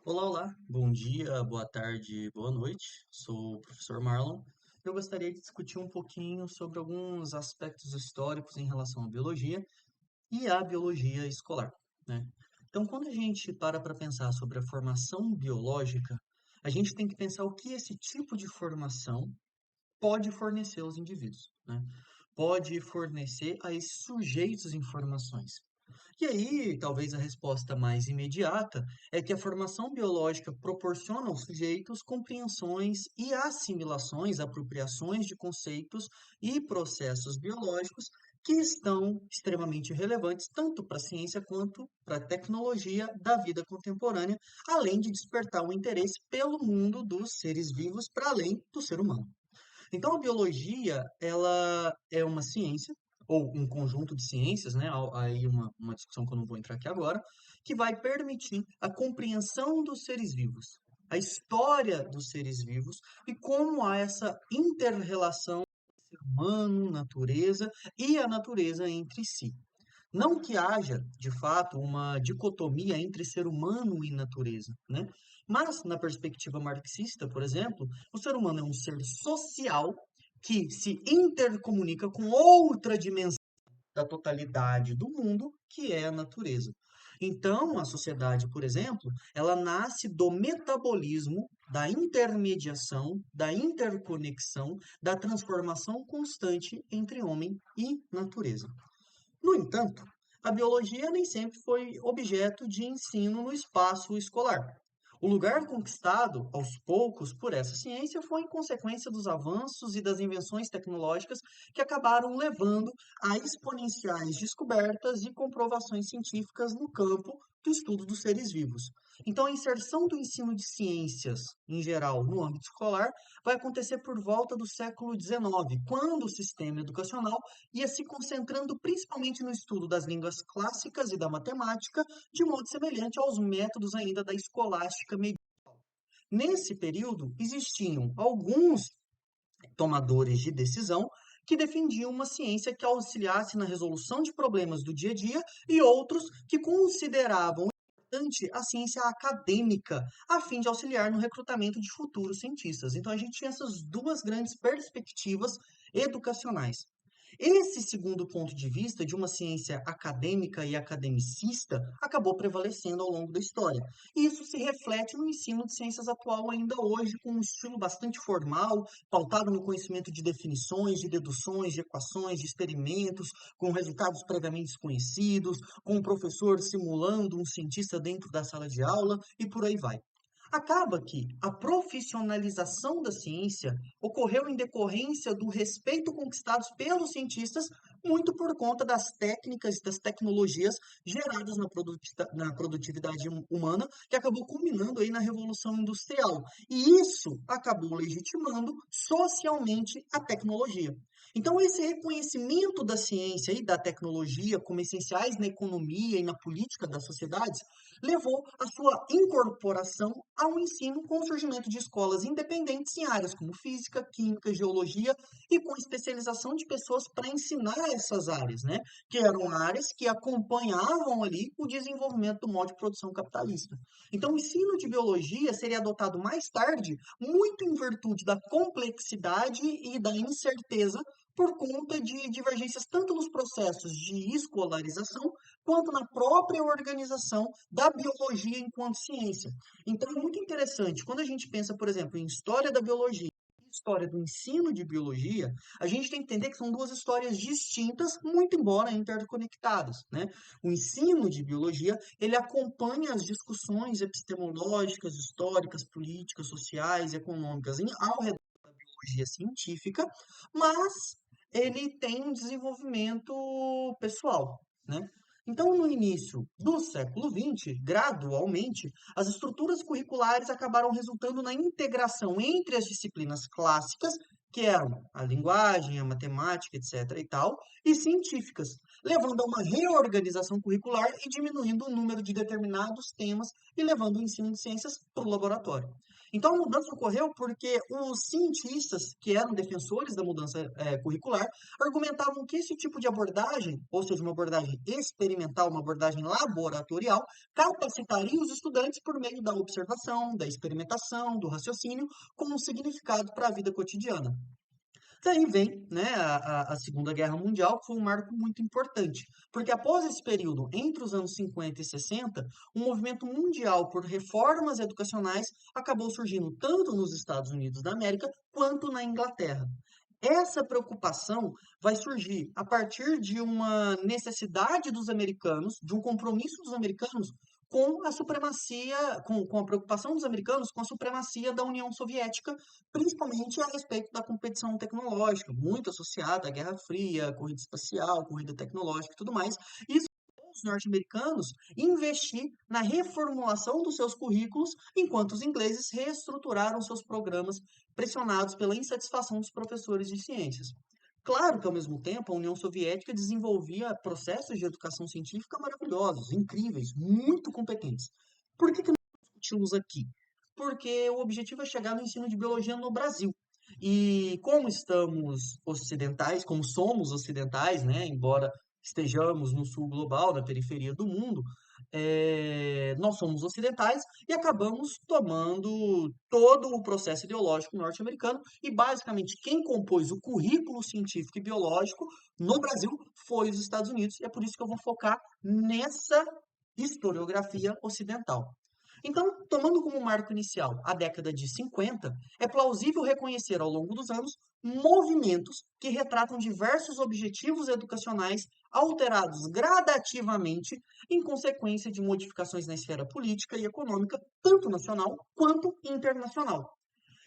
Olá, olá. Bom dia, boa tarde, boa noite. Sou o professor Marlon. Eu gostaria de discutir um pouquinho sobre alguns aspectos históricos em relação à biologia e à biologia escolar, né? Então, quando a gente para pensar sobre a formação biológica, a gente tem que pensar o que esse tipo de formação pode fornecer aos indivíduos, né? Pode fornecer a esses sujeitos informações. E aí, talvez a resposta mais imediata é que a formação biológica proporciona aos sujeitos compreensões e assimilações, apropriações de conceitos e processos biológicos que estão extremamente relevantes tanto para a ciência quanto para a tecnologia da vida contemporânea, além de despertar o interesse pelo mundo dos seres vivos para além do ser humano. Então, a biologia, ela é uma ciência, ou um conjunto de ciências, né? Aí uma discussão que eu não vou entrar aqui agora, que vai permitir a compreensão dos seres vivos, a história dos seres vivos e como há essa inter-relação ser humano, natureza e a natureza entre si. Não que haja, de fato, uma dicotomia entre ser humano e natureza, né? Mas, na perspectiva marxista, por exemplo, o ser humano é um ser social que se intercomunica com outra dimensão da totalidade do mundo, que é a natureza. Então, a sociedade, por exemplo, ela nasce do metabolismo, da intermediação, da interconexão, da transformação constante entre homem e natureza. No entanto, a biologia nem sempre foi objeto de ensino no espaço escolar. O lugar conquistado, aos poucos, por essa ciência foi em consequência dos avanços e das invenções tecnológicas que acabaram levando a exponenciais descobertas e comprovações científicas no campo do estudo dos seres vivos. Então, a inserção do ensino de ciências, em geral, no âmbito escolar, vai acontecer por volta do século XIX, quando o sistema educacional ia se concentrando principalmente no estudo das línguas clássicas e da matemática, de modo semelhante aos métodos ainda da escolástica medieval. Nesse período, existiam alguns tomadores de decisão que defendiam uma ciência que auxiliasse na resolução de problemas do dia a dia e outros que consideravam importante a ciência acadêmica, a fim de auxiliar no recrutamento de futuros cientistas. Então, a gente tinha essas duas grandes perspectivas educacionais. Esse segundo ponto de vista, de uma ciência acadêmica e academicista, acabou prevalecendo ao longo da história. E isso se reflete no ensino de ciências atual ainda hoje, com um estilo bastante formal, pautado no conhecimento de definições, de deduções, de equações, de experimentos, com resultados previamente desconhecidos, com o professor simulando um cientista dentro da sala de aula e por aí vai. Acaba que a profissionalização da ciência ocorreu em decorrência do respeito conquistados pelos cientistas, muito por conta das técnicas, das tecnologias geradas na produtividade humana, que acabou culminando aí na Revolução Industrial. E isso acabou legitimando socialmente a tecnologia. Então, esse reconhecimento da ciência e da tecnologia como essenciais na economia e na política das sociedades levou à sua incorporação ao ensino com o surgimento de escolas independentes em áreas como física, química, geologia e com especialização de pessoas para ensinar essas áreas, né? Que eram áreas que acompanhavam ali o desenvolvimento do modo de produção capitalista. Então, o ensino de biologia seria adotado mais tarde, muito em virtude da complexidade e da incerteza por conta de divergências tanto nos processos de escolarização quanto na própria organização da biologia enquanto ciência. Então, é muito interessante. Quando a gente pensa, por exemplo, em história da biologia, história do ensino de biologia, a gente tem que entender que são duas histórias distintas, muito embora interconectadas, né? O ensino de biologia, ele acompanha as discussões epistemológicas, históricas, políticas, sociais, econômicas ao redor da biologia científica, mas ele tem um desenvolvimento pessoal, né? Então, no início do século XX, gradualmente, as estruturas curriculares acabaram resultando na integração entre as disciplinas clássicas que eram a linguagem, a matemática, etc. e tal, e científicas, levando a uma reorganização curricular e diminuindo o número de determinados temas e levando o ensino de ciências para o laboratório. Então, a mudança ocorreu porque os cientistas, que eram defensores da mudança curricular, argumentavam que esse tipo de abordagem, ou seja, uma abordagem experimental, uma abordagem laboratorial, capacitaria os estudantes por meio da observação, da experimentação, do raciocínio, com um significado para a vida cotidiana. Daí vem, né, a Segunda Guerra Mundial, que foi um marco muito importante, porque após esse período, entre os anos 50 e 60, um movimento mundial por reformas educacionais acabou surgindo tanto nos Estados Unidos da América quanto na Inglaterra. Essa preocupação vai surgir a partir de uma necessidade dos americanos, de um compromisso dos americanos com a supremacia, com a preocupação dos americanos com a supremacia da União Soviética, principalmente a respeito da competição tecnológica, muito associada à Guerra Fria, corrida espacial, corrida tecnológica e tudo mais. Isso os norte-americanos investir na reformulação dos seus currículos, enquanto os ingleses reestruturaram seus programas pressionados pela insatisfação dos professores de ciências. Claro que, ao mesmo tempo, a União Soviética desenvolvia processos de educação científica maravilhosos, incríveis, muito competentes. Por que nós discutimos aqui? Porque o objetivo é chegar no ensino de biologia no Brasil. E como estamos ocidentais, como somos ocidentais, né, embora estejamos no sul global, na periferia do mundo, nós somos ocidentais e acabamos tomando todo o processo ideológico norte-americano e basicamente quem compôs o currículo científico e biológico no Brasil foi os Estados Unidos e é por isso que eu vou focar nessa historiografia ocidental. Então, tomando como marco inicial a década de 50, é plausível reconhecer ao longo dos anos movimentos que retratam diversos objetivos educacionais alterados gradativamente em consequência de modificações na esfera política e econômica, tanto nacional quanto internacional.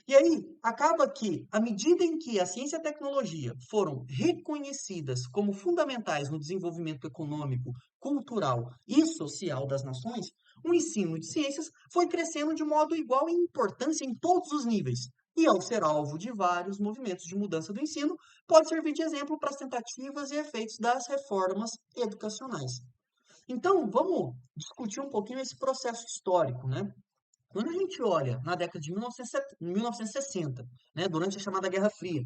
E aí, acaba que, à medida em que a ciência e a tecnologia foram reconhecidas como fundamentais no desenvolvimento econômico, cultural e social das nações, o ensino de ciências foi crescendo de modo igual em importância em todos os níveis. E, ao ser alvo de vários movimentos de mudança do ensino, pode servir de exemplo para as tentativas e efeitos das reformas educacionais. Então, vamos discutir um pouquinho esse processo histórico, né? Quando a gente olha na década de 1960, né, durante a chamada Guerra Fria,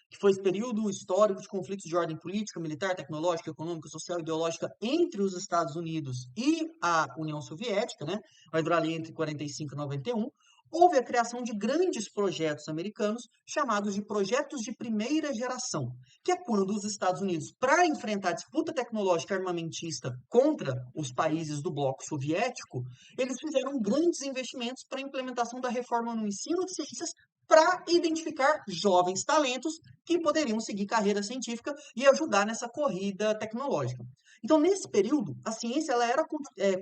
que foi esse período histórico de conflitos de ordem política, militar, tecnológica, econômica, social e ideológica entre os Estados Unidos e a União Soviética, né, vai durar ali entre 45 e 91, houve a criação de grandes projetos americanos chamados de projetos de primeira geração, que é quando os Estados Unidos, para enfrentar a disputa tecnológica armamentista contra os países do bloco soviético, eles fizeram grandes investimentos para a implementação da reforma no ensino de ciências para identificar jovens talentos que poderiam seguir carreira científica e ajudar nessa corrida tecnológica. Então, nesse período, a ciência ela era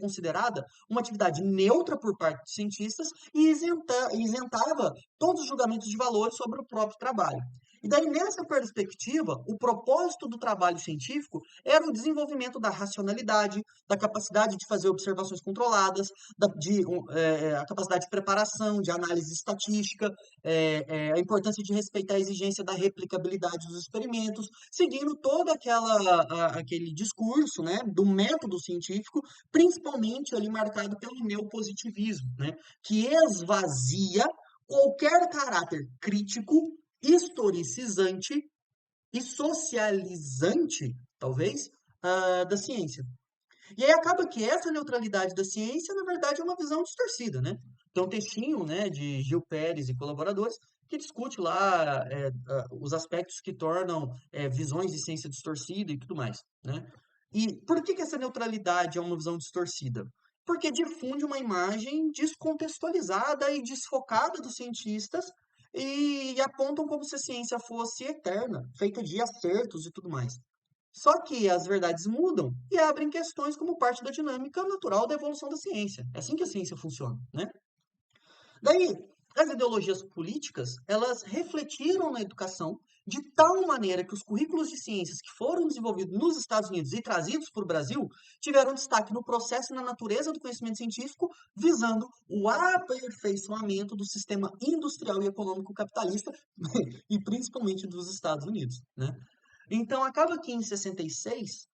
considerada uma atividade neutra por parte dos cientistas e isentava todos os julgamentos de valores sobre o próprio trabalho. E daí, nessa perspectiva, o propósito do trabalho científico era o desenvolvimento da racionalidade, da capacidade de fazer observações controladas, a capacidade de preparação, de análise estatística, a importância de respeitar a exigência da replicabilidade dos experimentos, seguindo todo aquele discurso, né, do método científico, principalmente ali marcado pelo neopositivismo, né, que esvazia qualquer caráter crítico, historicizante e socializante, talvez, da ciência. E aí acaba que essa neutralidade da ciência, na verdade, é uma visão distorcida, né? Tem um textinho, né, de Gil Pérez e colaboradores que discute lá os aspectos que tornam visões de ciência distorcida e tudo mais, né? E por que essa neutralidade é uma visão distorcida? Porque difunde uma imagem descontextualizada e desfocada dos cientistas e apontam como se a ciência fosse eterna, feita de acertos e tudo mais. Só que as verdades mudam e abrem questões como parte da dinâmica natural da evolução da ciência. É assim que a ciência funciona, né? Daí, as ideologias políticas, elas refletiram na educação de tal maneira que os currículos de ciências que foram desenvolvidos nos Estados Unidos e trazidos para o Brasil tiveram destaque no processo e na natureza do conhecimento científico, visando o aperfeiçoamento do sistema industrial e econômico capitalista, e principalmente dos Estados Unidos, né? Então, acaba que em 66,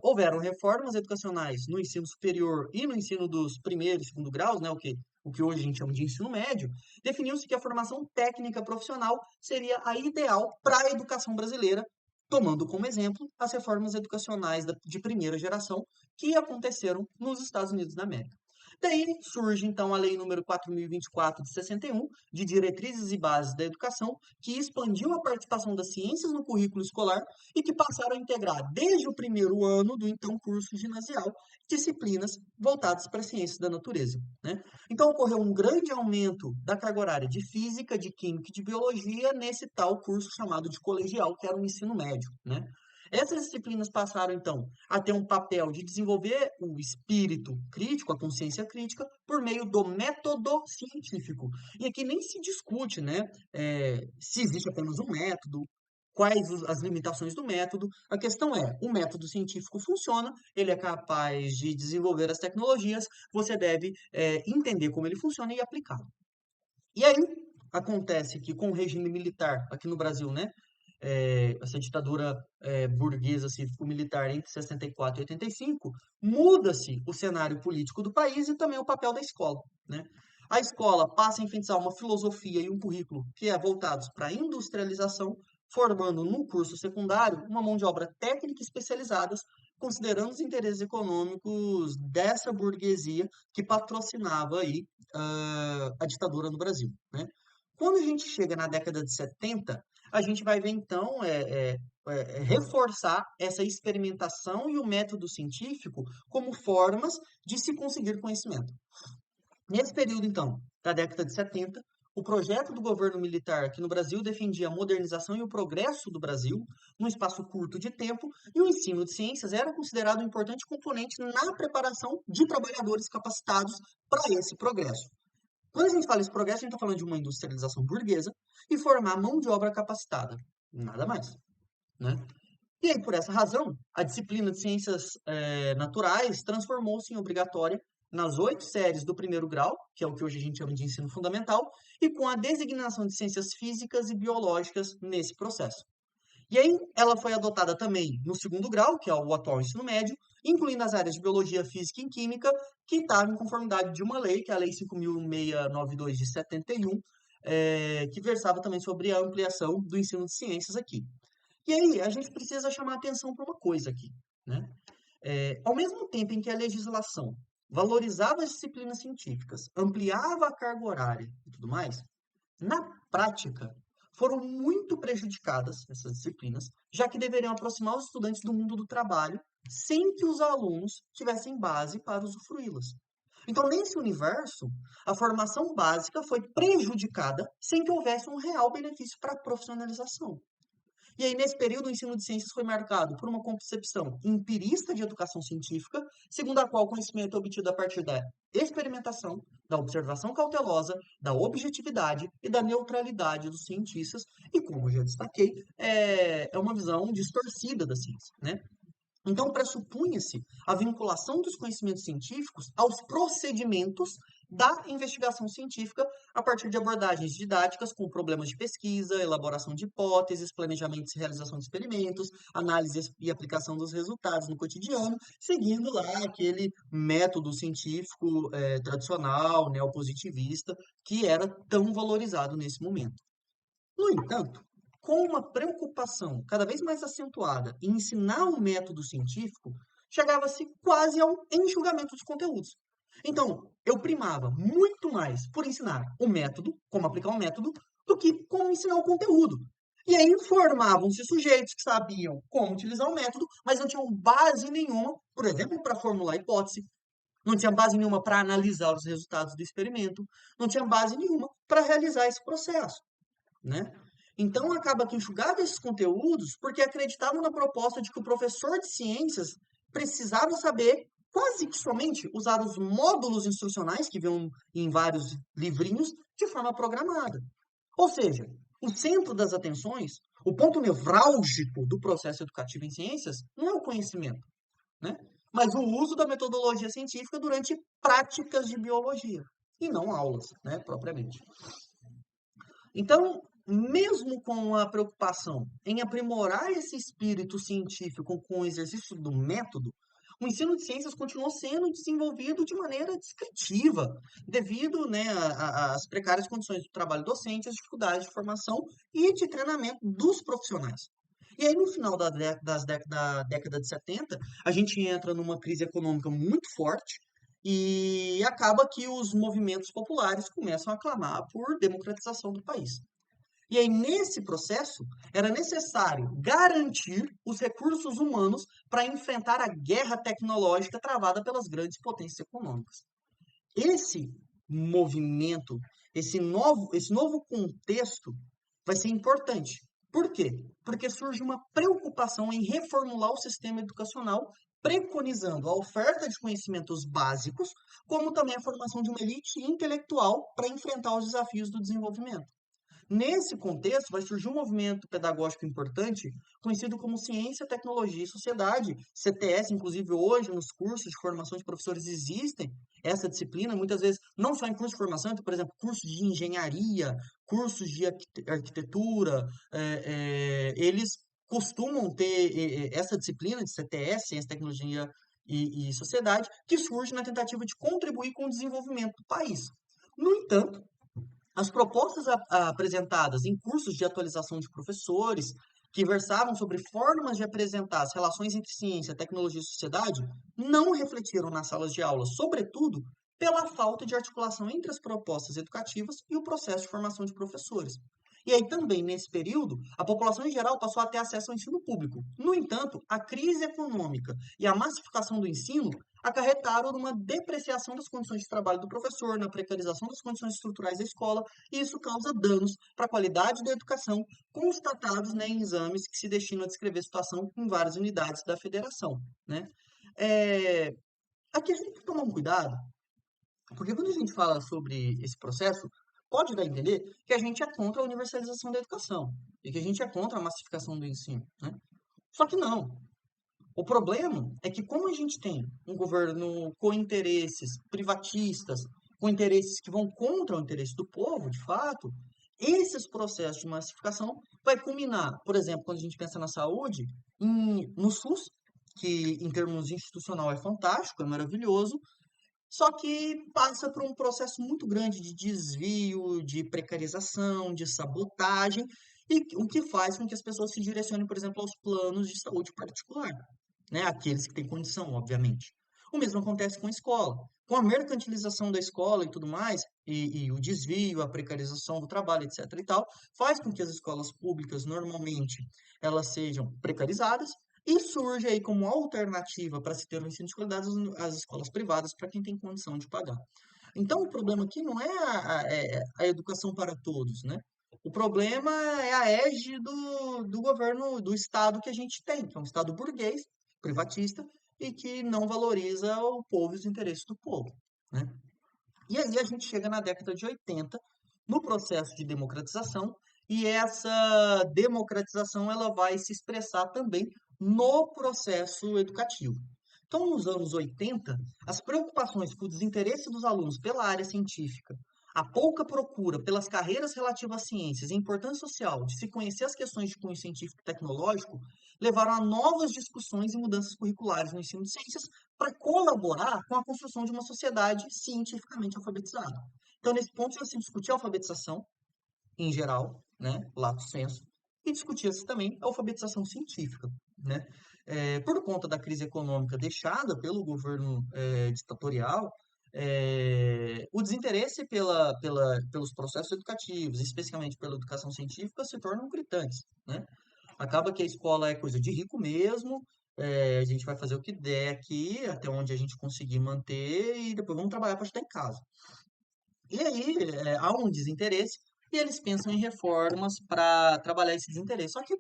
houveram reformas educacionais no ensino superior e no ensino dos primeiro e segundo graus, né, o que hoje a gente chama de ensino médio, definiu-se que a formação técnica profissional seria a ideal para a educação brasileira, tomando como exemplo as reformas educacionais de primeira geração que aconteceram nos Estados Unidos da América. Daí surge, então, a Lei número 4.024 de 61, de Diretrizes e Bases da Educação, que expandiu a participação das ciências no currículo escolar e que passaram a integrar, desde o primeiro ano do então curso ginasial, disciplinas voltadas para as ciências da natureza, né? Então, ocorreu um grande aumento da carga horária de física, de química e de biologia nesse tal curso chamado de colegial, que era o ensino médio, né? Essas disciplinas passaram, então, a ter um papel de desenvolver o espírito crítico, a consciência crítica, por meio do método científico. E aqui nem se discute, né, se existe apenas um método, quais as limitações do método. A questão é, o método científico funciona, ele é capaz de desenvolver as tecnologias, você deve, entender como ele funciona e aplicá-lo. E aí, acontece que com o regime militar aqui no Brasil, né, essa ditadura burguesa cívico-militar entre 64 e 85, muda-se o cenário político do país e também o papel da escola, né? A escola passa a enfrentar uma filosofia e um currículo que é voltados para a industrialização, formando no curso secundário uma mão de obra técnica especializadas, considerando os interesses econômicos dessa burguesia que patrocinava aí a ditadura no Brasil, né? Quando a gente chega na década de 70, a gente vai ver, então, reforçar essa experimentação e o método científico como formas de se conseguir conhecimento. Nesse período, então, da década de 70, o projeto do governo militar aqui no Brasil defendia a modernização e o progresso do Brasil num espaço curto de tempo, e o ensino de ciências era considerado um importante componente na preparação de trabalhadores capacitados para esse progresso. Quando a gente fala esse progresso, a gente está falando de uma industrialização burguesa e formar mão de obra capacitada. Nada mais, né? E aí, por essa razão, a disciplina de ciências naturais transformou-se em obrigatória nas 8 séries do primeiro grau, que é o que hoje a gente chama de ensino fundamental, e com a designação de ciências físicas e biológicas nesse processo. E aí ela foi adotada também no segundo grau, que é o atual ensino médio, incluindo as áreas de biologia, física e química, que estava em conformidade de uma lei, que é a Lei 5.692 de 71, que versava também sobre a ampliação do ensino de ciências aqui. E aí a gente precisa chamar atenção para uma coisa aqui, né? Ao mesmo tempo em que a legislação valorizava as disciplinas científicas, ampliava a carga horária e tudo mais, na prática, foram muito prejudicadas essas disciplinas, já que deveriam aproximar os estudantes do mundo do trabalho, sem que os alunos tivessem base para usufruí-las. Então, nesse universo, a formação básica foi prejudicada sem que houvesse um real benefício para a profissionalização. E aí, nesse período, o ensino de ciências foi marcado por uma concepção empirista de educação científica, segundo a qual o conhecimento é obtido a partir da experimentação, da observação cautelosa, da objetividade e da neutralidade dos cientistas, e como eu já destaquei, é uma visão distorcida da ciência, né? Então, pressupunha-se a vinculação dos conhecimentos científicos aos procedimentos da investigação científica a partir de abordagens didáticas com problemas de pesquisa, elaboração de hipóteses, planejamento e realização de experimentos, análise e aplicação dos resultados no cotidiano, seguindo lá aquele método científico tradicional, neopositivista, que era tão valorizado nesse momento. No entanto, com uma preocupação cada vez mais acentuada em ensinar o método científico, chegava-se quase ao enxugamento dos conteúdos. Então, eu primava muito mais por ensinar o método, como aplicar o método, do que como ensinar o conteúdo. E aí formavam-se sujeitos que sabiam como utilizar o método, mas não tinham base nenhuma, por exemplo, para formular hipótese, não tinha base nenhuma para analisar os resultados do experimento, não tinha base nenhuma para realizar esse processo, né? Então, acaba que enxugava esses conteúdos porque acreditavam na proposta de que o professor de ciências precisava saber quase que somente usar os módulos instrucionais que vinham em vários livrinhos de forma programada. Ou seja, o centro das atenções, o ponto nevrálgico do processo educativo em ciências, não é o conhecimento, né? Mas o uso da metodologia científica durante práticas de biologia, e não aulas, né, propriamente. Então, mesmo com a preocupação em aprimorar esse espírito científico com o exercício do método, o ensino de ciências continuou sendo desenvolvido de maneira descritiva, devido, né, às precárias condições do trabalho docente, às dificuldades de formação e de treinamento dos profissionais. E aí, no final da década de 70, a gente entra numa crise econômica muito forte, e acaba que os movimentos populares começam a clamar por democratização do país. E aí, nesse processo, era necessário garantir os recursos humanos para enfrentar a guerra tecnológica travada pelas grandes potências econômicas. Esse movimento, esse novo contexto vai ser importante. Por quê? Porque surge uma preocupação em reformular o sistema educacional, preconizando a oferta de conhecimentos básicos, como também a formação de uma elite intelectual para enfrentar os desafios do desenvolvimento. Nesse contexto, vai surgir um movimento pedagógico importante, conhecido como Ciência, Tecnologia e Sociedade, CTS, inclusive hoje nos cursos de formação de professores existem essa disciplina, muitas vezes não só em curso de formação, então, por exemplo, cursos de engenharia, cursos de arquitetura, eles costumam ter essa disciplina de CTS, Ciência, Tecnologia e Sociedade, que surge na tentativa de contribuir com o desenvolvimento do país. No entanto, as propostas apresentadas em cursos de atualização de professores, que versavam sobre formas de apresentar as relações entre ciência, tecnologia e sociedade, não refletiram nas salas de aula, sobretudo pela falta de articulação entre as propostas educativas e o processo de formação de professores. E aí também, nesse período, a população em geral passou a ter acesso ao ensino público. No entanto, a crise econômica e a massificação do ensino acarretaram numa depreciação das condições de trabalho do professor, na precarização das condições estruturais da escola, e isso causa danos para a qualidade da educação, constatados, né, em exames que se destinam a descrever a situação em várias unidades da federação, né? É, aqui a gente tem que tomar um cuidado, porque quando a gente fala sobre esse processo, pode dar a entender que a gente é contra a universalização da educação e que a gente é contra a massificação do ensino, né? Só que não. O problema é que, como a gente tem um governo com interesses privatistas, com interesses que vão contra o interesse do povo, de fato, esses processos de massificação vai culminar, por exemplo, quando a gente pensa na saúde, no SUS, que em termos institucional é fantástico, é maravilhoso, só que passa por um processo muito grande de desvio, de precarização, de sabotagem, e o que faz com que as pessoas se direcionem, por exemplo, aos planos de saúde particular, né? Aqueles que têm condição, obviamente. O mesmo acontece com a escola. Com a mercantilização da escola e tudo mais, e o desvio, a precarização do trabalho, etc. e tal, faz com que as escolas públicas, normalmente, elas sejam precarizadas, e surge aí como alternativa para se ter um ensino de qualidade as escolas privadas para quem tem condição de pagar. Então, o problema aqui não é a educação para todos, né? O problema é a égide do governo, do Estado que a gente tem, que é um Estado burguês, privatista, e que não valoriza o povo e os interesses do povo, né? E aí a gente chega na década de 80, no processo de democratização, e essa democratização ela vai se expressar também no processo educativo. Então, nos anos 80, as preocupações com o desinteresse dos alunos pela área científica, a pouca procura pelas carreiras relativas às ciências e a importância social de se conhecer as questões de cunho científico e tecnológico levaram a novas discussões e mudanças curriculares no ensino de ciências para colaborar com a construção de uma sociedade cientificamente alfabetizada. Então, nesse ponto, já se discutia a alfabetização em geral, né, lato sensu, e discutia-se também a alfabetização científica, né? Por conta da crise econômica deixada pelo governo ditatorial, o desinteresse pelos processos educativos, especialmente pela educação científica, se tornam gritantes, né? Acaba que a escola é coisa de rico mesmo, a gente vai fazer o que der aqui, até onde a gente conseguir manter, e depois vamos trabalhar para estar em casa. E aí há um desinteresse, e eles pensam em reformas para trabalhar esse desinteresse. Só que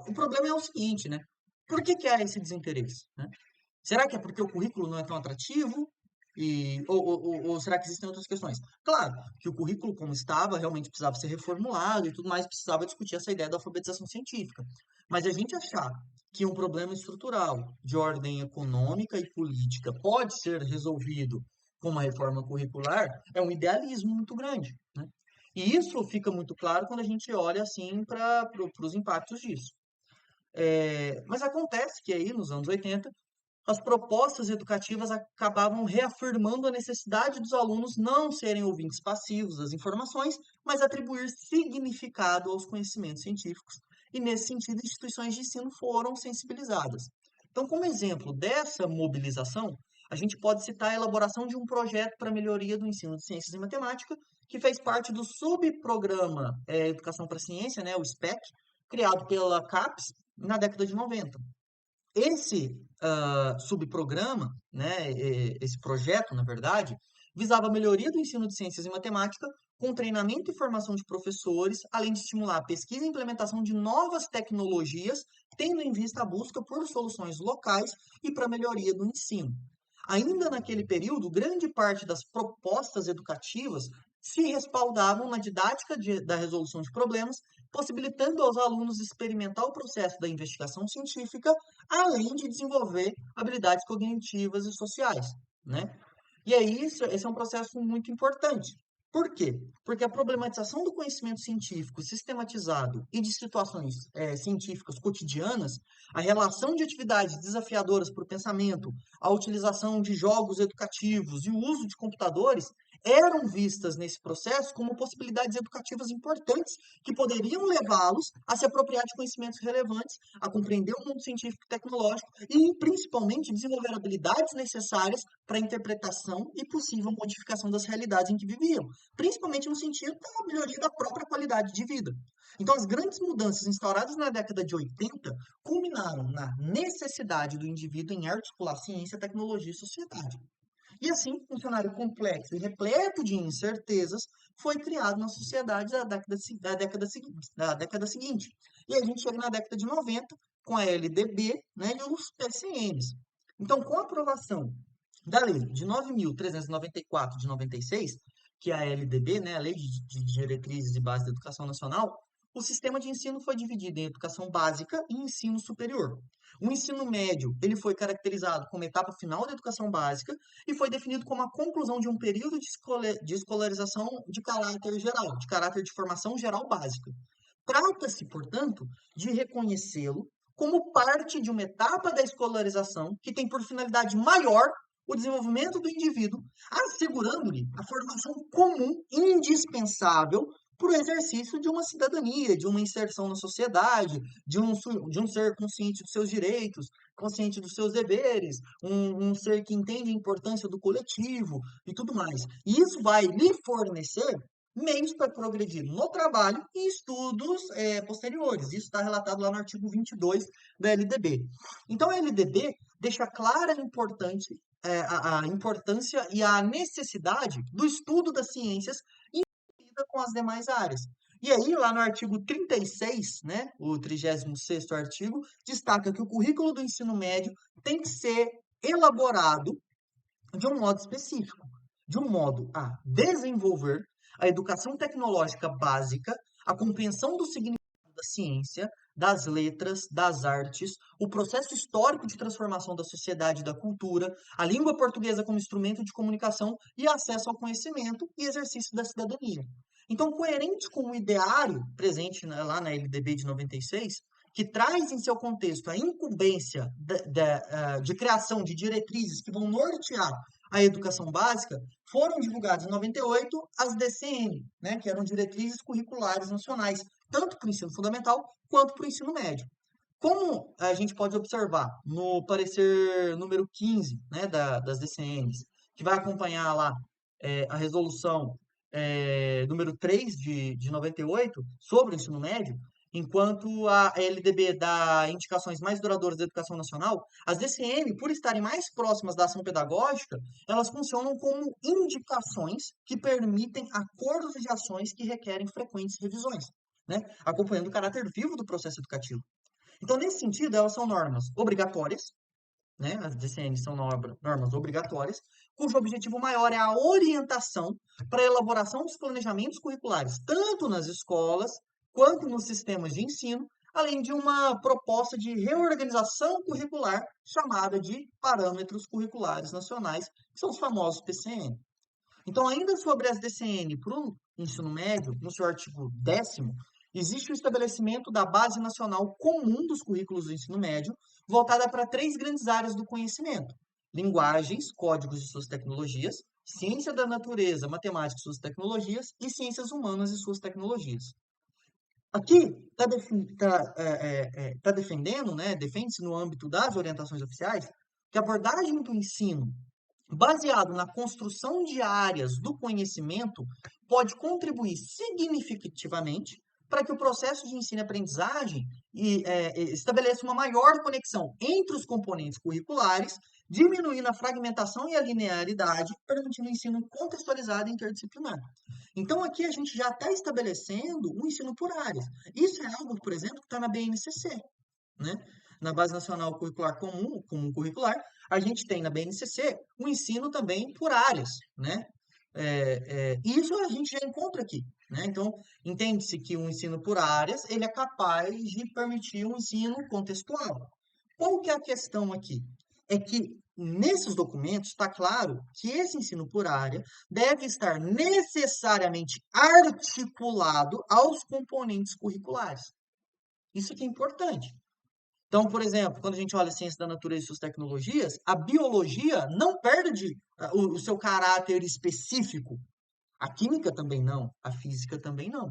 o problema é o seguinte, né? Por que há esse desinteresse, né? Será que é porque o currículo não é tão atrativo? Ou será que existem outras questões? Claro que o currículo, como estava, realmente precisava ser reformulado e tudo mais, precisava discutir essa ideia da alfabetização científica. Mas a gente achar que um problema estrutural de ordem econômica e política pode ser resolvido com uma reforma curricular é um idealismo muito grande, né? E isso fica muito claro quando a gente olha assim para os impactos disso. Mas acontece que aí, nos anos 80, as propostas educativas acabavam reafirmando a necessidade dos alunos não serem ouvintes passivos das informações, mas atribuir significado aos conhecimentos científicos. E, nesse sentido, instituições de ensino foram sensibilizadas. Então, como exemplo dessa mobilização, a gente pode citar a elaboração de um projeto para a melhoria do ensino de ciências e matemática, que fez parte do subprograma Educação para a Ciência, né, o SPEC, criado pela CAPES na década de 90. Esse subprograma, né, esse projeto, na verdade, visava a melhoria do ensino de ciências e matemática com treinamento e formação de professores, além de estimular a pesquisa e implementação de novas tecnologias, tendo em vista a busca por soluções locais e para a melhoria do ensino. Ainda naquele período, grande parte das propostas educativas se respaldavam na didática da resolução de problemas, possibilitando aos alunos experimentar o processo da investigação científica, além de desenvolver habilidades cognitivas e sociais, né? E aí, esse é um processo muito importante. Por quê? Porque a problematização do conhecimento científico sistematizado e de situações científicas cotidianas, a relação de atividades desafiadoras para o pensamento, a utilização de jogos educativos e o uso de computadores eram vistas nesse processo como possibilidades educativas importantes que poderiam levá-los a se apropriar de conhecimentos relevantes, a compreender o mundo científico e tecnológico e, principalmente, desenvolver habilidades necessárias para a interpretação e possível modificação das realidades em que viviam, principalmente no sentido da melhoria da própria qualidade de vida. Então, as grandes mudanças instauradas na década de 80 culminaram na necessidade do indivíduo em articular ciência, tecnologia e sociedade. E assim, um cenário complexo e repleto de incertezas foi criado na sociedade da década seguinte. E a gente chega na década de 90 com a LDB, né, e os PCNs. Então, com a aprovação da Lei de 9.394 de 96, que é a LDB, né, a Lei de Diretrizes e Bases da Educação Nacional, o sistema de ensino foi dividido em educação básica e ensino superior. O ensino médio, ele foi caracterizado como etapa final da educação básica e foi definido como a conclusão de um período de escolarização de caráter geral, de caráter de formação geral básica. Trata-se, portanto, de reconhecê-lo como parte de uma etapa da escolarização que tem por finalidade maior o desenvolvimento do indivíduo, assegurando-lhe a formação comum indispensável para o exercício de uma cidadania, de uma inserção na sociedade, de um ser consciente dos seus direitos, consciente dos seus deveres, um ser que entende a importância do coletivo e tudo mais. E isso vai lhe fornecer meios para progredir no trabalho e estudos posteriores. Isso está relatado lá no artigo 22 da LDB. Então, a LDB deixa clara a importância e a necessidade do estudo das ciências com as demais áreas. E aí, lá no artigo 36, né, o 36º artigo, destaca que o currículo do ensino médio tem que ser elaborado de um modo específico, de um modo a desenvolver a educação tecnológica básica, a compreensão do significado da ciência, das letras, das artes, o processo histórico de transformação da sociedade e da cultura, a língua portuguesa como instrumento de comunicação e acesso ao conhecimento e exercício da cidadania. Então, coerente com o ideário presente lá na LDB de 96, que traz em seu contexto a incumbência de criação de diretrizes que vão nortear a educação básica, foram divulgadas em 98 as DCN, né, que eram diretrizes curriculares nacionais, tanto para o ensino fundamental quanto para o ensino médio. Como a gente pode observar no parecer número 15, né, das DCNs, que vai acompanhar lá a resolução número 3 de 98 sobre o ensino médio, enquanto a LDB dá indicações mais duradouras da educação nacional, as DCN, por estarem mais próximas da ação pedagógica, elas funcionam como indicações que permitem acordos de ações que requerem frequentes revisões, né, acompanhando o caráter vivo do processo educativo. Então, nesse sentido, elas são normas obrigatórias, né? As DCNs são normas obrigatórias, cujo objetivo maior é a orientação para a elaboração dos planejamentos curriculares, tanto nas escolas quanto nos sistemas de ensino, além de uma proposta de reorganização curricular chamada de Parâmetros Curriculares Nacionais, que são os famosos PCN. Então, ainda sobre as DCN para o ensino médio, no seu artigo 10º, existe o estabelecimento da Base Nacional Comum dos Currículos do Ensino Médio, voltada para três grandes áreas do conhecimento: linguagens, códigos e suas tecnologias, ciência da natureza, matemática e suas tecnologias, e ciências humanas e suas tecnologias. Aqui está defendendo, né, defende-se no âmbito das orientações oficiais, que a abordagem do ensino baseado na construção de áreas do conhecimento, pode contribuir significativamente para que o processo de ensino e aprendizagem estabeleça uma maior conexão entre os componentes curriculares, diminuindo a fragmentação e a linearidade, permitindo o ensino contextualizado e interdisciplinar. Então, aqui a gente já está estabelecendo um ensino por áreas. Isso é algo, por exemplo, que está na BNCC, né? Na Base Nacional Curricular Comum Curricular, a gente tem na BNCC o ensino também por áreas, né? Isso a gente já encontra aqui, né? Então, entende-se que o ensino por áreas, ele é capaz de permitir um ensino contextual. Qual que é a questão aqui? É que nesses documentos está claro que esse ensino por área deve estar necessariamente articulado aos componentes curriculares. Isso que é importante. Então, por exemplo, quando a gente olha a ciência da natureza e suas tecnologias, a biologia não perde o seu caráter específico. A química também não, a física também não.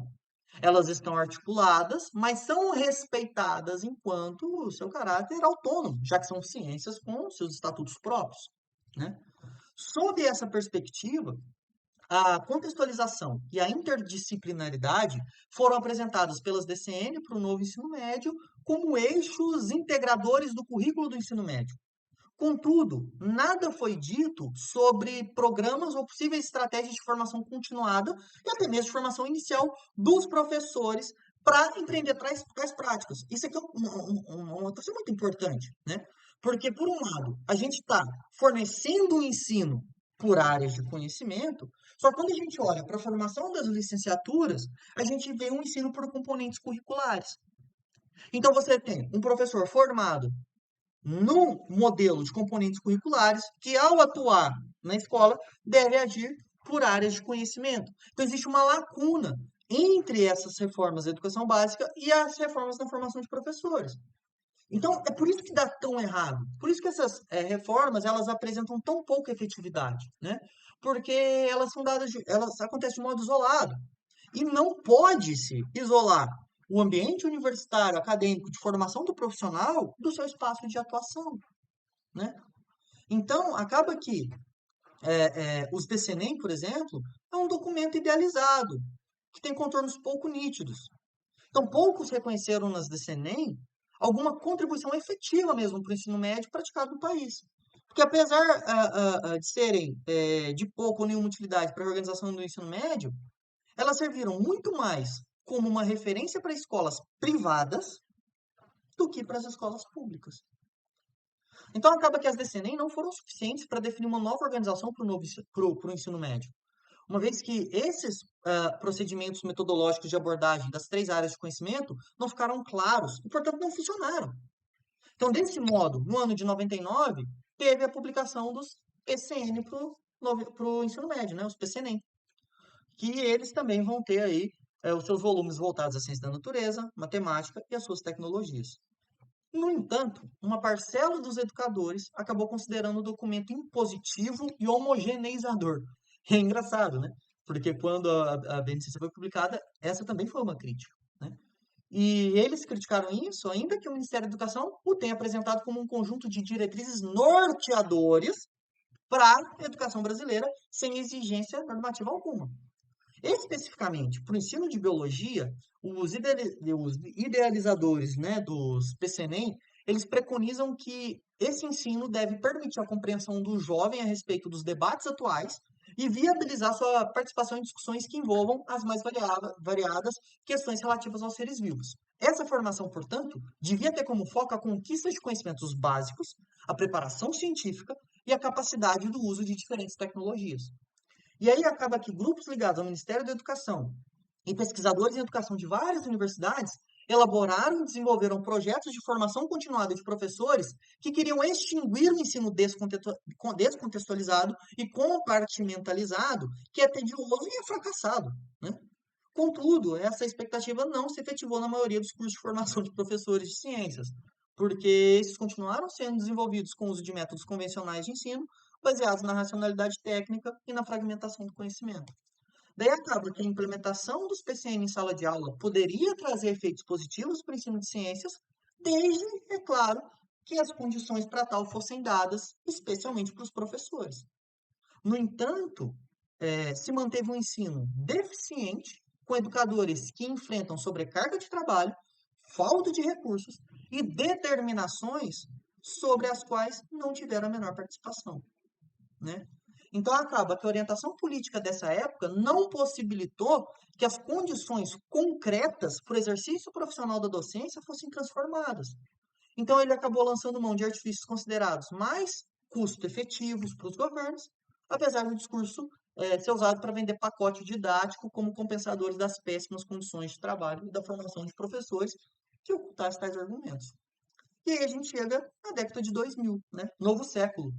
Elas estão articuladas, mas são respeitadas enquanto o seu caráter autônomo, já que são ciências com seus estatutos próprios, né? Sob essa perspectiva, a contextualização e a interdisciplinaridade foram apresentadas pelas DCN para o novo ensino médio como eixos integradores do currículo do ensino médio. Contudo, nada foi dito sobre programas ou possíveis estratégias de formação continuada e até mesmo de formação inicial dos professores para empreender tais práticas. Isso aqui é uma coisa muito importante, né? Porque, por um lado, a gente está fornecendo o ensino por áreas de conhecimento, só que quando a gente olha para a formação das licenciaturas, a gente vê um ensino por componentes curriculares. Então, você tem um professor formado num modelo de componentes curriculares que, ao atuar na escola, deve agir por áreas de conhecimento. Então, existe uma lacuna entre essas reformas da educação básica e as reformas da formação de professores. Então, é por isso que dá tão errado. Por isso que essas reformas, elas apresentam tão pouca efetividade, né? Porque elas acontecem de modo isolado. E não pode-se isolar o ambiente universitário, acadêmico, de formação do profissional do seu espaço de atuação, né? Então, acaba que os DCNEM, por exemplo, é um documento idealizado, que tem contornos pouco nítidos. Então, poucos reconheceram nas DCNEM alguma contribuição efetiva mesmo para o ensino médio praticado no país. Porque apesar de serem de pouca ou nenhuma utilidade para a organização do ensino médio, elas serviram muito mais como uma referência para escolas privadas do que para as escolas públicas. Então, acaba que as DCNEM não foram suficientes para definir uma nova organização para o ensino médio. Uma vez que esses procedimentos metodológicos de abordagem das três áreas de conhecimento não ficaram claros e, portanto, não funcionaram. Então, desse modo, no ano de 99, teve a publicação dos PCN para o ensino médio, né, os PCNEM, que eles também vão ter aí os seus volumes voltados à ciência da natureza, matemática e às suas tecnologias. No entanto, uma parcela dos educadores acabou considerando o documento impositivo e homogeneizador. É engraçado, né? Porque quando a BNCC foi publicada, essa também foi uma crítica, né? E eles criticaram isso, ainda que o Ministério da Educação o tenha apresentado como um conjunto de diretrizes norteadores para a educação brasileira, sem exigência normativa alguma. Especificamente, para o ensino de biologia, os idealizadores, né, dos PCNEM, eles preconizam que esse ensino deve permitir a compreensão do jovem a respeito dos debates atuais e viabilizar sua participação em discussões que envolvam as mais variadas questões relativas aos seres vivos. Essa formação, portanto, devia ter como foco a conquista de conhecimentos básicos, a preparação científica e a capacidade do uso de diferentes tecnologias. E aí acaba que grupos ligados ao Ministério da Educação e pesquisadores em educação de várias universidades elaboraram e desenvolveram projetos de formação continuada de professores que queriam extinguir o ensino descontextualizado e compartimentalizado, que é tedioso e é fracassado, né? Contudo, essa expectativa não se efetivou na maioria dos cursos de formação de professores de ciências, porque esses continuaram sendo desenvolvidos com o uso de métodos convencionais de ensino, baseados na racionalidade técnica e na fragmentação do conhecimento. Daí acaba que a implementação dos PCN em sala de aula poderia trazer efeitos positivos para o ensino de ciências, desde, é claro, que as condições para tal fossem dadas, especialmente para os professores. No entanto, se manteve um ensino deficiente, com educadores que enfrentam sobrecarga de trabalho, falta de recursos e determinações sobre as quais não tiveram a menor participação, né? Então acaba que a orientação política dessa época não possibilitou que as condições concretas para o exercício profissional da docência fossem transformadas. Então ele acabou lançando mão de artifícios considerados mais custo-efetivos para os governos, apesar do discurso ser usado para vender pacote didático como compensadores das péssimas condições de trabalho e da formação de professores que ocultassem tais argumentos. E aí a gente chega na década de 2000, né? Novo século.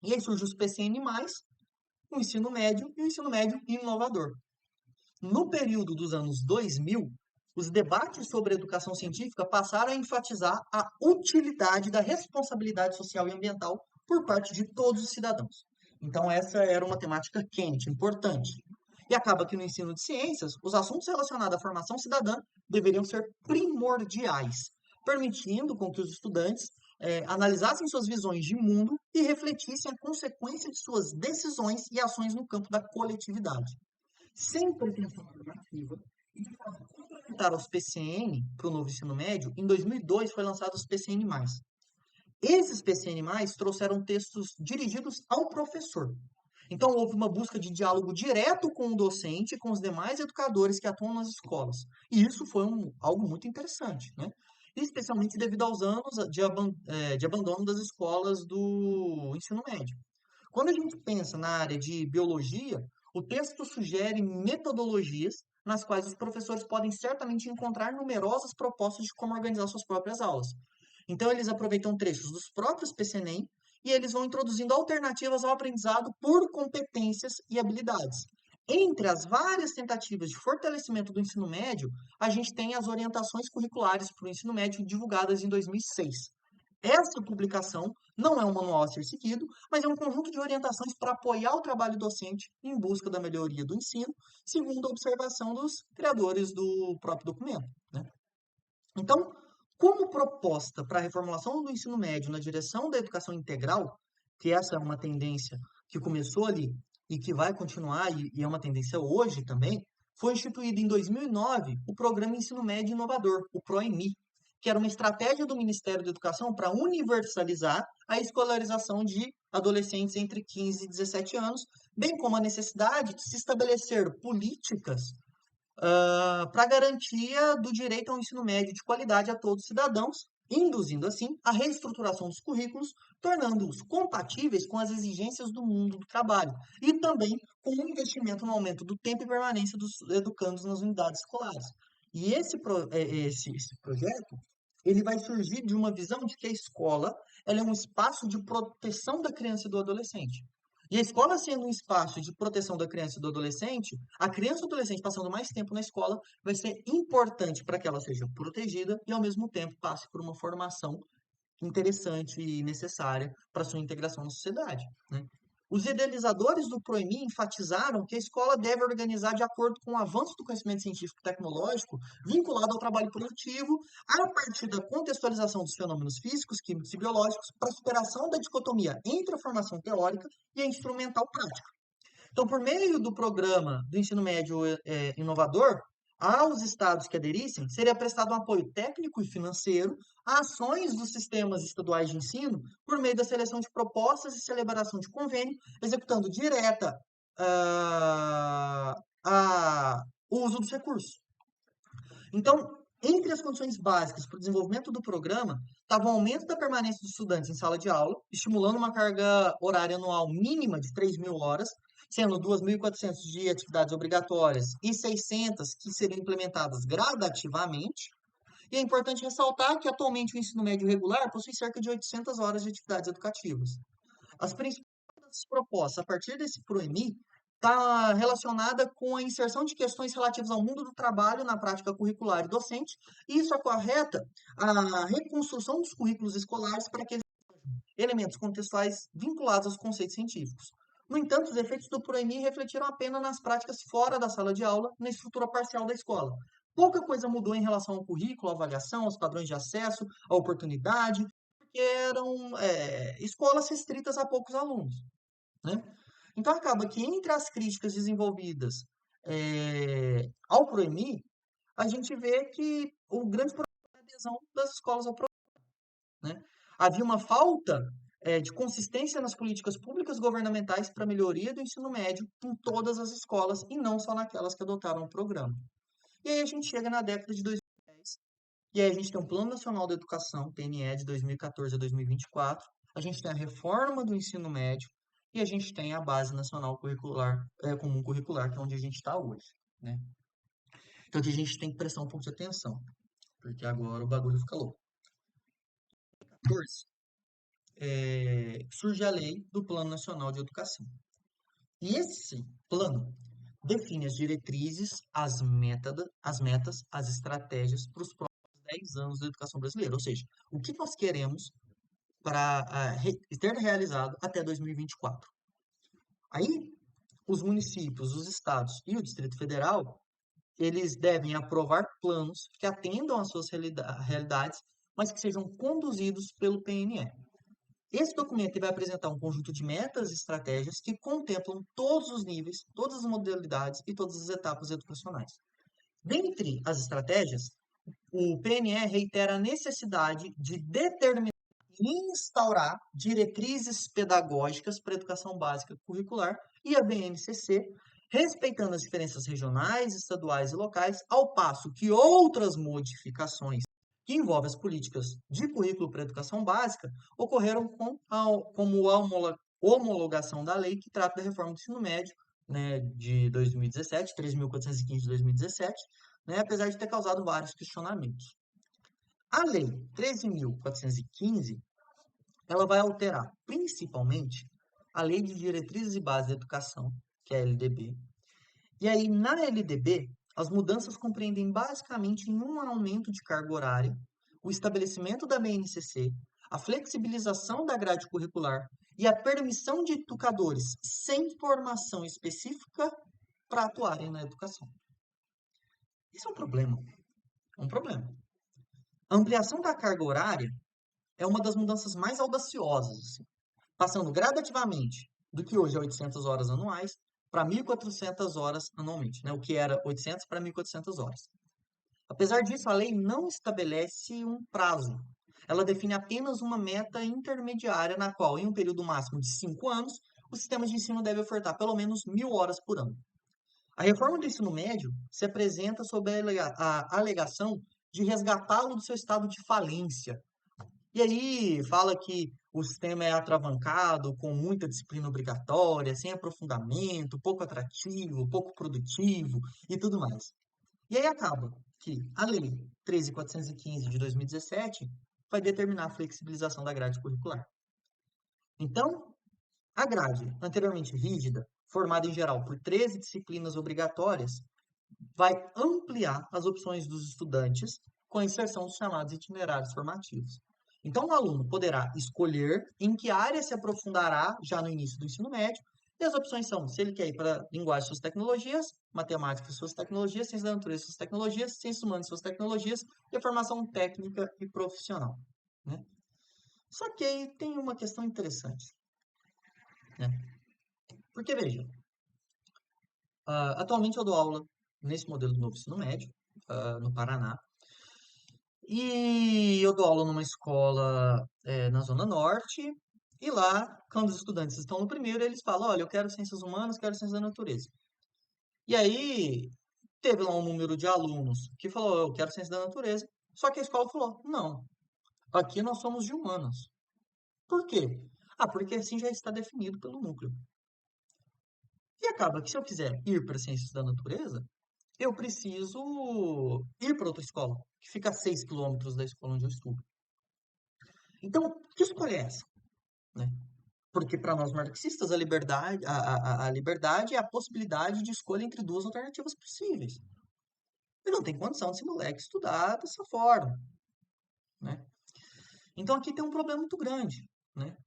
E aí surge os PCN+, o ensino médio e o ensino médio inovador. No período dos anos 2000, os debates sobre educação científica passaram a enfatizar a utilidade da responsabilidade social e ambiental por parte de todos os cidadãos. Então, essa era uma temática quente, importante. E acaba que no ensino de ciências, os assuntos relacionados à formação cidadã deveriam ser primordiais, permitindo com que os estudantes analisassem suas visões de mundo e refletissem a consequência de suas decisões e ações no campo da coletividade. Sem pretensão normativa, e de forma complementar aos PCN para o novo ensino médio, em 2002 foi lançado os PCN+. Esses PCN+, trouxeram textos dirigidos ao professor. Então, houve uma busca de diálogo direto com o docente e com os demais educadores que atuam nas escolas. E isso foi algo muito interessante, né? Especialmente devido aos anos de abandono das escolas do ensino médio. Quando a gente pensa na área de biologia, o texto sugere metodologias nas quais os professores podem certamente encontrar numerosas propostas de como organizar suas próprias aulas. Então, eles aproveitam trechos dos próprios PCNEM e eles vão introduzindo alternativas ao aprendizado por competências e habilidades. Entre as várias tentativas de fortalecimento do ensino médio, a gente tem as orientações curriculares para o ensino médio divulgadas em 2006. Essa publicação não é um manual a ser seguido, mas é um conjunto de orientações para apoiar o trabalho docente em busca da melhoria do ensino, segundo a observação dos criadores do próprio documento, né? Então, como proposta para a reformulação do ensino médio na direção da educação integral, que essa é uma tendência que começou ali e que vai continuar, e é uma tendência hoje também, foi instituído em 2009 o Programa Ensino Médio Inovador, o PROEMI, que era uma estratégia do Ministério da Educação para universalizar a escolarização de adolescentes entre 15 e 17 anos, bem como a necessidade de se estabelecer políticas para garantia do direito ao ensino médio de qualidade a todos os cidadãos, induzindo assim a reestruturação dos currículos, tornando-os compatíveis com as exigências do mundo do trabalho e também com o investimento no aumento do tempo e permanência dos educandos nas unidades escolares. E esse projeto ele vai surgir de uma visão de que a escola ela é um espaço de proteção da criança e do adolescente. E a escola sendo um espaço de proteção da criança e do adolescente, a criança e o adolescente passando mais tempo na escola vai ser importante para que ela seja protegida e, ao mesmo tempo, passe por uma formação interessante e necessária para sua integração na sociedade, né? Os idealizadores do PROEMI enfatizaram que a escola deve organizar de acordo com o avanço do conhecimento científico e tecnológico vinculado ao trabalho produtivo, a partir da contextualização dos fenômenos físicos, químicos e biológicos, para a superação da dicotomia entre a formação teórica e a instrumental prática. Então, por meio do programa do ensino médio inovador, aos estados que aderissem, seria prestado um apoio técnico e financeiro a ações dos sistemas estaduais de ensino por meio da seleção de propostas e celebração de convênio, executando direta o uso dos recursos. Então, Entre as condições básicas para o desenvolvimento do programa, estava o aumento da permanência dos estudantes em sala de aula, estimulando uma carga horária anual mínima de 3.000 horas, sendo 2.400 de atividades obrigatórias e 600 que seriam implementadas gradativamente. E é importante ressaltar que atualmente o ensino médio regular possui cerca de 800 horas de atividades educativas. As principais propostas a partir desse PROEMI está relacionada com a inserção de questões relativas ao mundo do trabalho na prática curricular e docente, e isso acarreta a reconstrução dos currículos escolares para aqueles elementos contextuais vinculados aos conceitos científicos. No entanto, os efeitos do PROEMI refletiram apenas nas práticas fora da sala de aula, na estrutura parcial da escola. Pouca coisa mudou em relação ao currículo, à avaliação, aos padrões de acesso, à oportunidade, porque eram escolas restritas a poucos alunos, né? Então, acaba que entre as críticas desenvolvidas ao PROEMI, a gente vê que o grande problema é a adesão das escolas ao PROEMI, né? Havia uma falta de consistência nas políticas públicas governamentais para a melhoria do ensino médio em todas as escolas e não só naquelas que adotaram o programa. E aí a gente chega na década de 2010, e aí a gente tem um Plano Nacional da Educação, PNE, de 2014 a 2024, a gente tem a reforma do ensino médio e a gente tem a Base Nacional Curricular, Comum Curricular, que é onde a gente está hoje, né? Então aqui a gente tem que prestar um pouco de atenção, porque agora o bagulho fica louco. 14, surge a lei do Plano Nacional de Educação. E esse plano define as diretrizes, as metas, as estratégias para os próximos 10 anos da educação brasileira. Ou seja, o que nós queremos para ter realizado até 2024. Aí, os municípios, os estados e o Distrito Federal, eles devem aprovar planos que atendam às suas realidades, mas que sejam conduzidos pelo PNE. Esse documento vai apresentar um conjunto de metas e estratégias que contemplam todos os níveis, todas as modalidades e todas as etapas educacionais. Dentre as estratégias, o PNE reitera a necessidade de determinar e instaurar diretrizes pedagógicas para a educação básica curricular e a BNCC, respeitando as diferenças regionais, estaduais e locais, ao passo que outras modificações que envolvem as políticas de currículo para a educação básica ocorreram como a homologação da lei que trata da reforma do ensino médio, né, de 2017, 3.415 de 2017, né, apesar de ter causado vários questionamentos. A lei 13.415, ela vai alterar principalmente a Lei de Diretrizes e Bases da Educação, que é a LDB. E aí, na LDB, as mudanças compreendem basicamente em um aumento de carga horária, o estabelecimento da BNCC, a flexibilização da grade curricular e a permissão de educadores sem formação específica para atuarem na educação. Isso é um problema. É um problema. A ampliação da carga horária é uma das mudanças mais audaciosas, assim, passando gradativamente do que hoje é 800 horas anuais para 1.400 horas anualmente, né? O que era 800 para 1.400 horas. Apesar disso, a lei não estabelece um prazo. Ela define apenas uma meta intermediária na qual, em um período máximo de 5 anos, o sistema de ensino deve ofertar pelo menos 1.000 horas por ano. A reforma do ensino médio se apresenta sob a alegação de resgatá-lo do seu estado de falência. E aí fala que o sistema é atravancado, com muita disciplina obrigatória, sem aprofundamento, pouco atrativo, pouco produtivo e tudo mais. E aí acaba que a Lei 13.415 de 2017 vai determinar a flexibilização da grade curricular. Então, a grade, anteriormente rígida, formada em geral por 13 disciplinas obrigatórias, vai ampliar as opções dos estudantes com a inserção dos chamados itinerários formativos. Então, o aluno poderá escolher em que área se aprofundará já no início do ensino médio, e as opções são se ele quer ir para linguagem e suas tecnologias, matemática e suas tecnologias, ciência da natureza e suas tecnologias, ciências humanas e suas tecnologias, e a formação técnica e profissional, né? Só que aí tem uma questão interessante, né? Porque, veja, atualmente eu dou aula nesse modelo do novo ensino médio, no Paraná, e eu dou aula numa escola na Zona Norte, e lá, quando os estudantes estão no primeiro, eles falam, olha, eu quero ciências humanas, quero ciências da natureza. E aí, Teve lá um número de alunos que falou, eu quero ciência da natureza, só que a escola falou, não, aqui nós somos de humanas. Por quê? Ah, porque assim já está definido pelo núcleo. E acaba que se eu quiser ir para ciências da natureza, eu preciso ir para outra escola, que fica a 6 quilômetros da escola onde eu estudo. Então, que escolha é essa? Né? Porque para nós marxistas, a liberdade é a possibilidade de escolha entre duas alternativas possíveis. E não tem condição desse moleque estudar dessa forma. Né? Então aqui tem um problema muito grande. Né?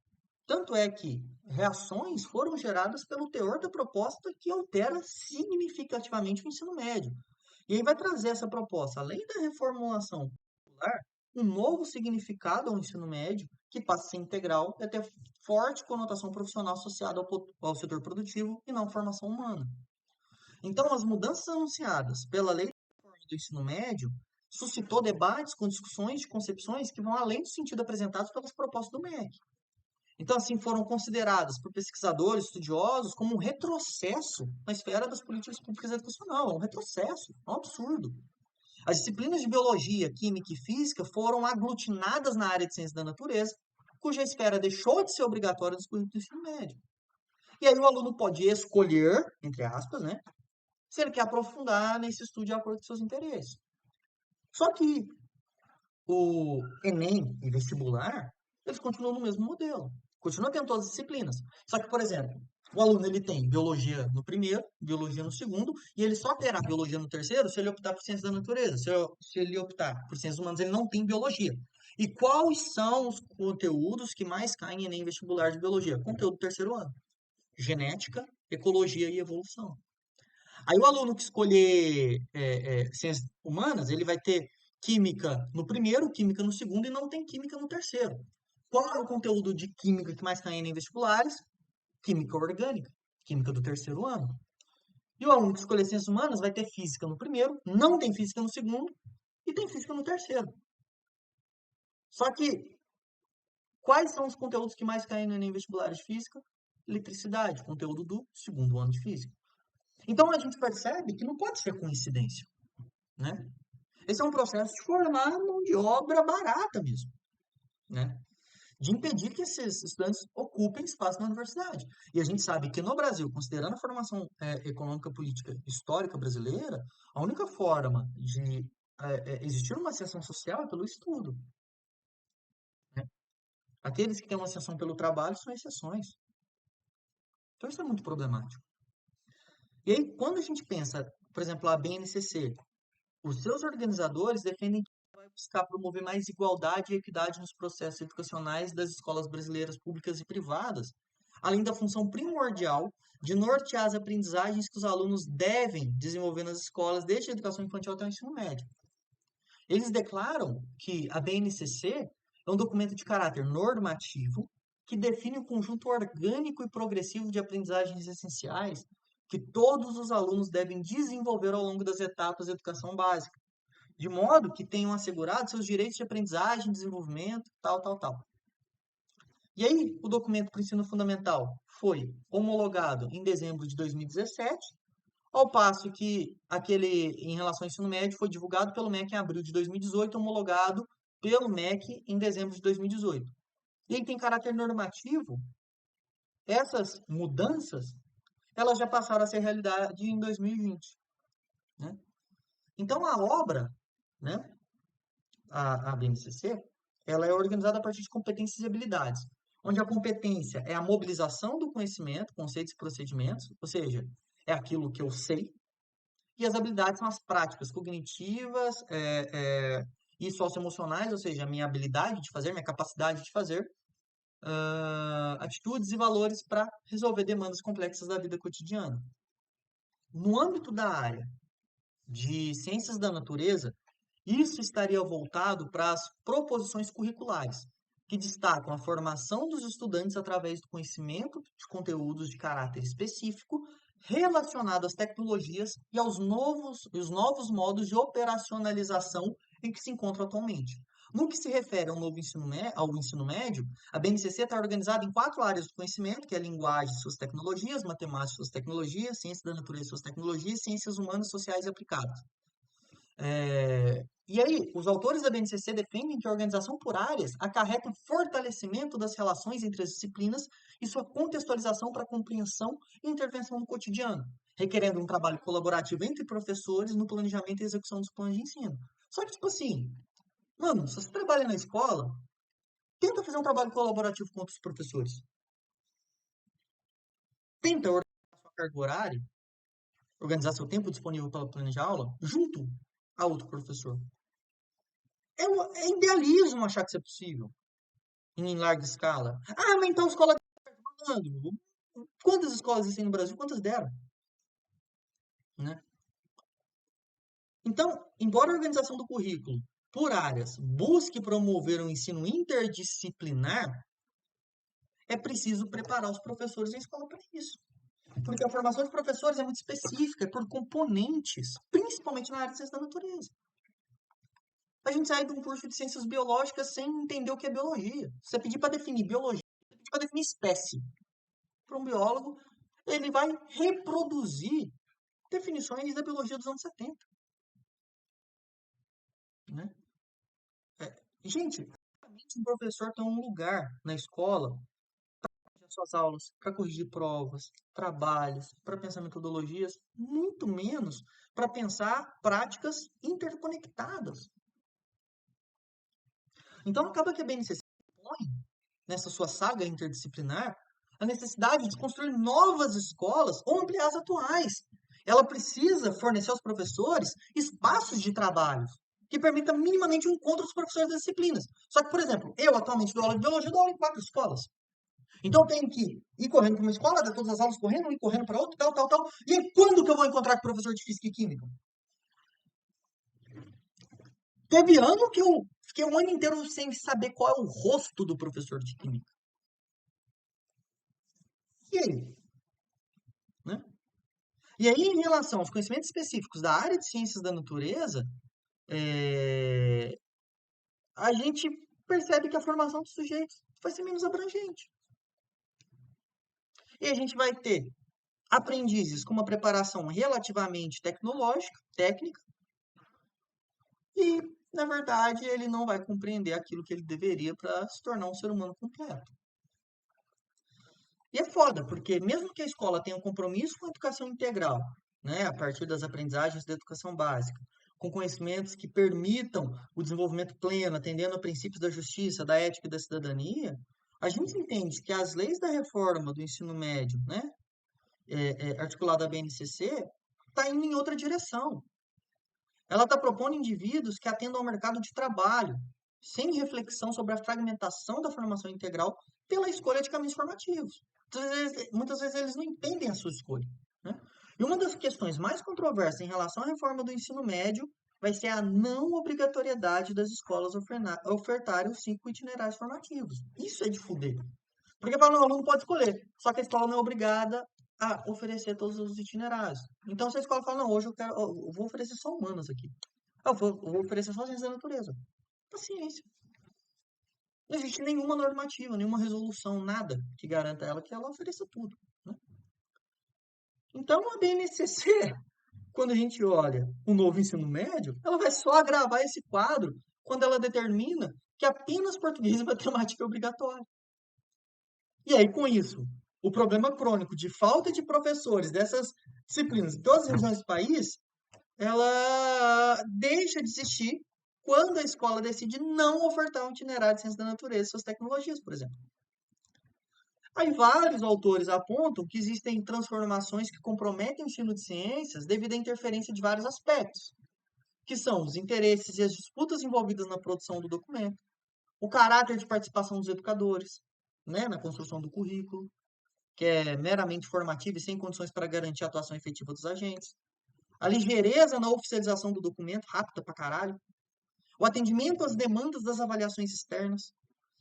Tanto é que reações foram geradas pelo teor da proposta que altera significativamente o ensino médio. E aí vai trazer essa proposta, além da reformulação curricular, um novo significado ao ensino médio, que passa a ser integral e a ter forte conotação profissional associada ao setor produtivo e não à formação humana. Então, as mudanças anunciadas pela lei de reforma do ensino médio suscitou debates com discussões de concepções que vão além do sentido apresentado pelas propostas do MEC. Então, assim, foram consideradas por pesquisadores, estudiosos, como um retrocesso na esfera das políticas públicas educacional. É um retrocesso, é um absurdo. As disciplinas de biologia, química e física foram aglutinadas na área de ciência da natureza, cuja esfera deixou de ser obrigatória nos currículos do ensino médio. E aí o aluno pode escolher, entre aspas, né, se ele quer aprofundar nesse estudo de acordo com seus interesses. Só que o Enem e vestibular, eles continuam no mesmo modelo. Continua tendo todas as disciplinas. Só que, por exemplo, o aluno ele tem biologia no primeiro, biologia no segundo, e ele só terá biologia no terceiro se ele optar por ciências da natureza. Se ele optar por ciências humanas, ele não tem biologia. E quais são os conteúdos que mais caem em Enem vestibular de biologia? Conteúdo do terceiro ano. Genética, ecologia e evolução. Aí o aluno que escolher ciências humanas, ele vai ter química no primeiro, química no segundo e não tem química no terceiro. Qual é o conteúdo de química que mais cai em vestibulares? Química orgânica, química do terceiro ano. E o aluno que escolher ciências humanas vai ter física no primeiro, não tem física no segundo e tem física no terceiro. Só que quais são os conteúdos que mais caem no Enem vestibulares de física? Eletricidade, conteúdo do segundo ano de física. Então a gente percebe que não pode ser coincidência, né? Esse é um processo de formar mão de obra barata mesmo, né? De impedir que esses estudantes ocupem espaço na universidade. E a gente sabe que no Brasil, considerando a formação econômica política histórica brasileira, a única forma de existir uma ascensão social é pelo estudo. Né? Aqueles que têm uma ascensão pelo trabalho são exceções. Então isso é muito problemático. E aí, quando a gente pensa, por exemplo, a BNCC, os seus organizadores defendem que vai buscar promover mais igualdade e equidade nos processos educacionais das escolas brasileiras públicas e privadas, além da função primordial de nortear as aprendizagens que os alunos devem desenvolver nas escolas, desde a educação infantil até o ensino médio. Eles declaram que a BNCC é um documento de caráter normativo que define o conjunto orgânico e progressivo de aprendizagens essenciais que todos os alunos devem desenvolver ao longo das etapas da educação básica, de modo que tenham assegurado seus direitos de aprendizagem, desenvolvimento, tal, tal, tal. E aí, o documento para o ensino fundamental foi homologado em dezembro de 2017, ao passo que aquele em relação ao ensino médio foi divulgado pelo MEC em abril de 2018, homologado pelo MEC em dezembro de 2018. E aí tem caráter normativo, essas mudanças, elas já passaram a ser realidade em 2020. Né? Então, a obra, né, a BNCC, ela é organizada a partir de competências e habilidades, onde a competência é a mobilização do conhecimento, conceitos e procedimentos, ou seja, é aquilo que eu sei, e as habilidades são as práticas cognitivas e socioemocionais, ou seja, a minha habilidade de fazer, minha capacidade de fazer, atitudes e valores para resolver demandas complexas da vida cotidiana. No âmbito da área de ciências da natureza, isso estaria voltado para as proposições curriculares, que destacam a formação dos estudantes através do conhecimento de conteúdos de caráter específico relacionado às tecnologias e aos novos modos de operacionalização em que se encontram atualmente. No que se refere ao ensino médio, a BNCC está organizada em 4 áreas do conhecimento, que é linguagem e suas tecnologias, matemática e suas tecnologias, ciência da natureza e suas tecnologias, ciências humanas, sociais e aplicadas. E aí, os autores da BNCC defendem que a organização por áreas acarreta o fortalecimento das relações entre as disciplinas e sua contextualização para compreensão e intervenção no cotidiano, requerendo um trabalho colaborativo entre professores no planejamento e execução dos planos de ensino. Só que, tipo assim, mano, se você trabalha na escola, tenta fazer um trabalho colaborativo com outros professores. Tenta organizar sua carga horária, organizar seu tempo disponível para planejar aula, junto a outro professor. É idealismo achar que isso é possível em larga escala. Ah, mas então a escola está dando. Quantas escolas existem no Brasil? Quantas deram? Né? Então, embora a organização do currículo por áreas busque promover um ensino interdisciplinar, é preciso preparar os professores da escola para isso. Porque a formação de professores é muito específica, é por componentes, principalmente na área de ciência da natureza. A gente sai de um curso de ciências biológicas sem entender o que é biologia. Se você pedir para definir biologia, você pedir para definir espécie. Para um biólogo, ele vai reproduzir definições da biologia dos anos 70. Né? Gente, um professor tem um lugar na escola para suas aulas, para corrigir provas, trabalhos, para pensar metodologias, muito menos para pensar práticas interconectadas. Então, acaba que a BNCC põe nessa sua saga interdisciplinar a necessidade de construir novas escolas ou ampliar as atuais. Ela precisa fornecer aos professores espaços de trabalho que permitam minimamente o encontro dos professores das disciplinas. Só que, por exemplo, eu atualmente dou aula de biologia, dou aula em 4 escolas. Então eu tenho que ir correndo para uma escola, dar todas as aulas correndo, ir correndo para outra, tal. E aí, quando que eu vou encontrar com o professor de física e química? Teve ano que eu fiquei um ano inteiro sem saber qual é o rosto do professor de química. E aí? Né? E aí, em relação aos conhecimentos específicos da área de ciências da natureza, a gente percebe que a formação dos sujeitos vai ser menos abrangente. E a gente vai ter aprendizes com uma preparação relativamente tecnológica, técnica, e, na verdade, ele não vai compreender aquilo que ele deveria para se tornar um ser humano completo. E é foda, porque mesmo que a escola tenha um compromisso com a educação integral, né, a partir das aprendizagens da educação básica, com conhecimentos que permitam o desenvolvimento pleno, atendendo a princípios da justiça, da ética e da cidadania, a gente entende que as leis da reforma do ensino médio, né, articulada à BNCC, está indo em outra direção. Ela está propondo indivíduos que atendam ao mercado de trabalho, sem reflexão sobre a fragmentação da formação integral pela escolha de caminhos formativos. Muitas vezes eles não entendem a sua escolha. Né? E uma das questões mais controversas em relação à reforma do ensino médio vai ser a não obrigatoriedade das escolas ofertarem os 5 itinerários formativos. Isso é de fuder. Porque fala, não, o aluno pode escolher, só que a escola não é obrigada a oferecer todos os itinerários. Então, se a escola fala, não, hoje eu vou oferecer só humanas aqui. Eu vou oferecer só ciência da natureza. Paciência. Não existe nenhuma normativa, nenhuma resolução, nada que garanta ela que ela ofereça tudo. Né? Então, a BNCC, quando a gente olha o novo ensino médio, ela vai só agravar esse quadro quando ela determina que apenas português e matemática é obrigatório. E aí, com isso, o problema crônico de falta de professores dessas disciplinas em todas as regiões do país, ela deixa de existir quando a escola decide não ofertar um itinerário de ciência da natureza e suas tecnologias, por exemplo. Aí vários autores apontam que existem transformações que comprometem o ensino de ciências devido à interferência de vários aspectos, que são os interesses e as disputas envolvidas na produção do documento, o caráter de participação dos educadores, né, na construção do currículo, que é meramente formativa e sem condições para garantir a atuação efetiva dos agentes, a ligeireza na oficialização do documento, rápida pra caralho, o atendimento às demandas das avaliações externas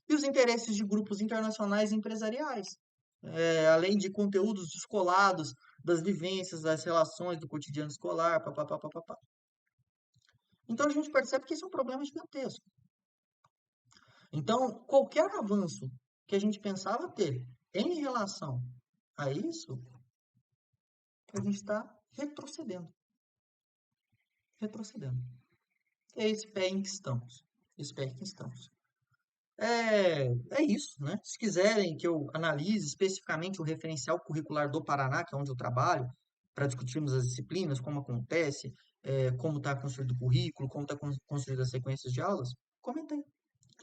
e os interesses de grupos internacionais e empresariais, além de conteúdos descolados das vivências, das relações do cotidiano escolar, papapá. Então a gente percebe que isso é um problema gigantesco. Então, qualquer avanço que a gente pensava ter em relação a isso, a gente está retrocedendo, retrocedendo. É esse pé em que estamos, esse pé em que estamos. É isso, né? Se quiserem que eu analise especificamente o referencial curricular do Paraná, que é onde eu trabalho, para discutirmos as disciplinas, como acontece, como está construído o currículo, como está construída as sequências de aulas, comentei.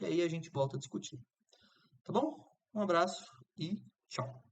E aí a gente volta a discutir. Tá bom? Um abraço e tchau.